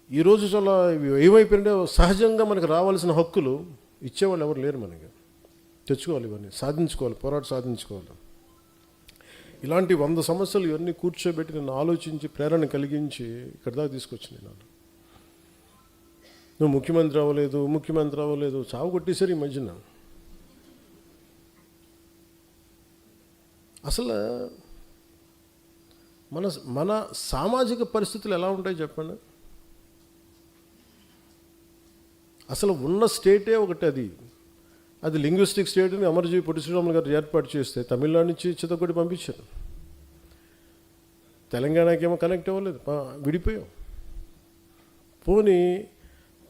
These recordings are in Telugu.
ఈరోజు చాలా ఏమైపోయింటే సహజంగా మనకు రావాల్సిన హక్కులు ఇచ్చేవాళ్ళు ఎవరు లేరు. మనకి తెచ్చుకోవాలి, ఇవన్నీ సాధించుకోవాలి, పోరాటం సాధించుకోవాలి. ఇలాంటి 100 సమస్యలు ఇవన్నీ కూర్చోబెట్టి నన్ను ఆలోచించి ప్రేరణ కలిగించి ఇక్కడ దాకా తీసుకొచ్చింది. నువ్వు ముఖ్యమంత్రి అవ్వలేదు చావు కొట్టేశారు ఈ మధ్యన. అసలు మన సామాజిక పరిస్థితులు ఎలా ఉంటాయి చెప్పండి. అసలు ఉన్న స్టేటే ఒకటి, అది లింగ్విస్టిక్ స్టేట్ని అమరజీవి పొట్టి శ్రీరాములు గారు ఏర్పాటు చేస్తే తమిళనాడు నుంచి చిత్తకొట్టి పంపించారు. తెలంగాణకేమో కనెక్ట్ అవ్వలేదు, విడిపోయాం. పోనీ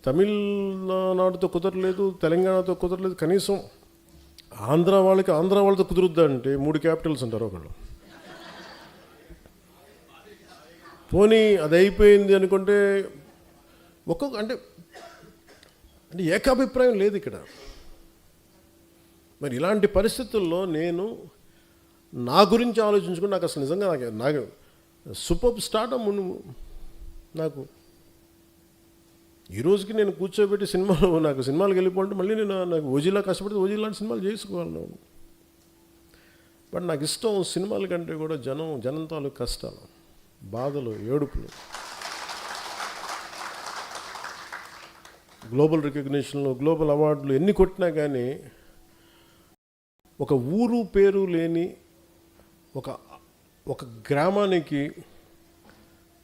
తమిళనాడుతో కుదరలేదు, తెలంగాణతో కుదరలేదు, కనీసం ఆంధ్ర వాళ్ళతో కుదురుద్దా అంటే 3 క్యాపిటల్స్ ఉంటారు ఒకళ్ళు. పోనీ అది అయిపోయింది అనుకుంటే అంటే ఏకాభిప్రాయం లేదు ఇక్కడ. మరి ఇలాంటి పరిస్థితుల్లో నేను నా గురించి ఆలోచించుకుని నాకు అసలు నిజంగా నాకు సూపర్ స్టార్టమ్ నాకు ఈ రోజుకి నేను కూర్చోబెట్టి సినిమాలకు వెళ్ళిపోతే మళ్ళీ నాకు ఓజీలా కష్టపడితే ఓజీ లాంటి సినిమాలు చేసుకోవాలి. బట్ నాకు ఇష్టం సినిమాల కంటే కూడా జనం తాలూకు కష్టాలు, బాధలు, ఏడుపులు. గ్లోబల్ రికగ్నిషన్లు, గ్లోబల్ అవార్డులు ఎన్ని కొట్టినా కానీ ఒక ఊరు పేరు లేని ఒక గ్రామానికి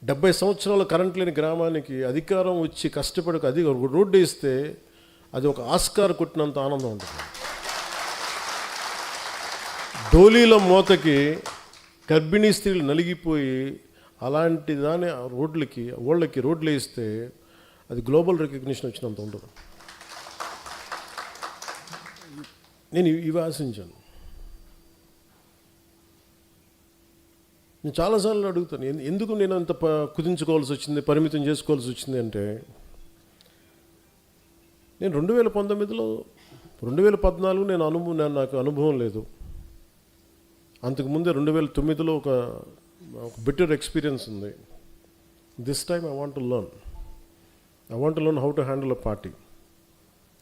70 సంవత్సరాలు కరెంట్ లేని గ్రామానికి అధికారం వచ్చి కష్టపడి రోడ్డు వేస్తే అది ఒక ఆస్కార్ కొట్టినంత ఆనందం ఉంటుంది. డోలీల మోతకి గర్భిణీ స్త్రీలు నలిగిపోయి అలాంటి దాని రోడ్లు వేస్తే అది గ్లోబల్ రికగ్నిషన్ వచ్చినంత ఉండదు. నేను ఇవి ఆశించాను. నేను చాలాసార్లు అడుగుతాను, ఎందుకు నేను అంత కుదించుకోవాల్సి వచ్చింది, పరిమితం చేసుకోవాల్సి వచ్చింది అంటే, నేను 2019లో 2014 నాకు అనుభవం లేదు. అంతకుముందే 2009లో ఒక బెటర్ ఎక్స్పీరియన్స్ ఉంది. This time I want to learn how to handle a party.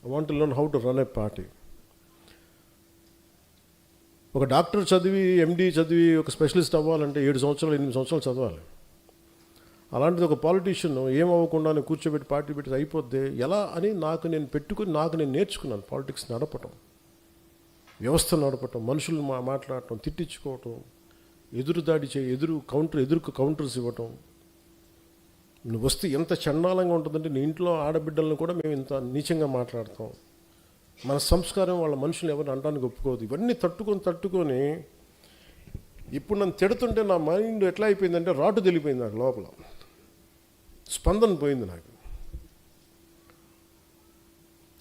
I want to learn how to run a party. ఒక డాక్టర్ చదివి, ఎండి చదివి ఒక స్పెషలిస్ట్ అవ్వాలంటే 7 సంవత్సరాలు 8 సంవత్సరాలు చదవాలి. అలాంటిది ఒక పాలిటీషియన్ ఏమవ్వకుండా కూర్చోబెట్టి పార్టీ పెట్టి అయిపోద్ది ఎలా అని నేను నేర్చుకున్నాను. పాలిటిక్స్ నడపటం, వ్యవస్థ నడపటం, మనుషులు మాట్లాడటం, తిట్టించుకోవటం, ఎదురుదాడి కౌంటర్స్ ఇవ్వటం. నువ్వు వస్తే ఎంత చండాలంగా ఉంటుందంటే నీ ఇంట్లో ఆడబిడ్డలను కూడా మేము ఇంత నీచంగా మాట్లాడతాం. మన సంస్కారం వాళ్ళ మనుషులు ఎవరిని అనడానికి ఒప్పుకోదు. ఇవన్నీ తట్టుకొని ఇప్పుడు నన్ను తిడుతుంటే నా మైండ్ ఎట్లా అయిపోయిందంటే రాటు తెలిపోయింది. నాకు లోపల స్పందన పోయింది. నాకు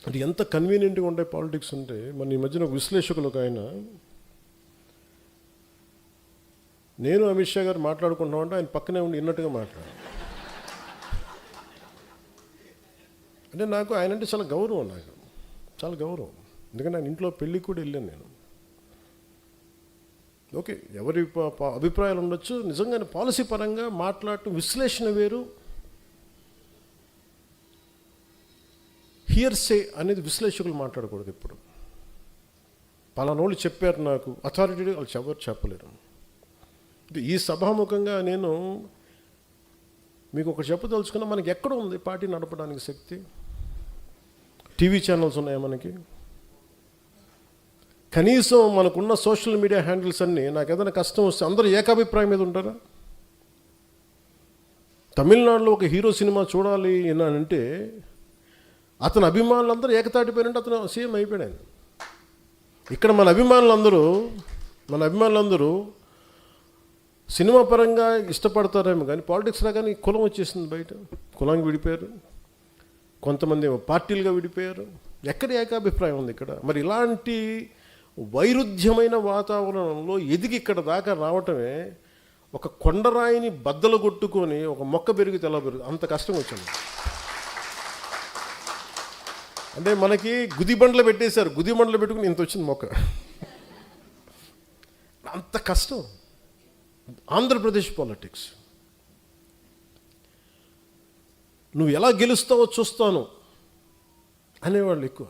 అది ఎంత కన్వీనియంట్గా ఉంటాయి పాలిటిక్స్ అంటే. మన ఈ మధ్యన ఒక విశ్లేషకులకు నేను అమిత్ షా గారు మాట్లాడుకుంటున్నామంటే ఆయన పక్కనే ఉండి విన్నట్టుగా మాట్లాడారు. అంటే నాకు ఆయన అంటే చాలా గౌరవం, ఎందుకంటే ఆయన ఇంట్లో పెళ్ళికి కూడా వెళ్ళాను నేను. ఓకే, ఎవరి అభిప్రాయాలు ఉండొచ్చు. నిజంగానే పాలసీ పరంగా మాట్లాడటం, విశ్లేషణ వేరు. హియర్సే అనేది విశ్లేషకులు మాట్లాడకూడదు. ఇప్పుడు పలానోళ్ళు చెప్పారు నాకు, అథారిటీ వాళ్ళు ఎవరు చెప్పలేరు. ఈ సభాముఖంగా నేను మీకు ఒకటి చెప్పదలుచుకున్నా, మనకి ఎక్కడ ఉంది పార్టీ నడపడానికి శక్తి? టీవీ ఛానల్స్ ఉన్నాయా మనకి? కనీసం మనకున్న సోషల్ మీడియా హ్యాండిల్స్ అన్నీ నాకు ఏదైనా కష్టం వస్తే అందరూ ఏకాభిప్రాయం మీద ఉంటారా? తమిళనాడులో ఒక హీరో సినిమా చూడాలి అంటే అతని అభిమానులందరూ ఏకతాటిపోయినంటే అతను సీఎం అయిపోయాడు. ఇక్కడ మన అభిమానులందరూ సినిమా పరంగా ఇష్టపడతారేమో కానీ పాలిటిక్స్ రాగానే కులం వచ్చేసింది. బయట కులానికి విడిపోయారు, కొంతమంది పార్టీలుగా విడిపోయారు. ఎక్కడ ఏకాభిప్రాయం ఉంది ఇక్కడ? మరి ఇలాంటి వైరుధ్యమైన వాతావరణంలో ఎదిగి ఇక్కడ దాకా రావటమే ఒక కొండరాయిని బద్దలు కొట్టుకొని ఒక మొక్క పెరిగితే ఎలా పెరుగుతుంది అంత కష్టం వచ్చింది. అంటే మనకి గుదిబండ్లు పెట్టేశారు, గుదిబండ్లు పెట్టుకుని ఇంత వచ్చింది మొక్క. అంత కష్టం ఆంధ్రప్రదేశ్ పాలిటిక్స్. నువ్వు ఎలా గెలుస్తావో చూస్తాను అనేవాళ్ళు ఎక్కువ.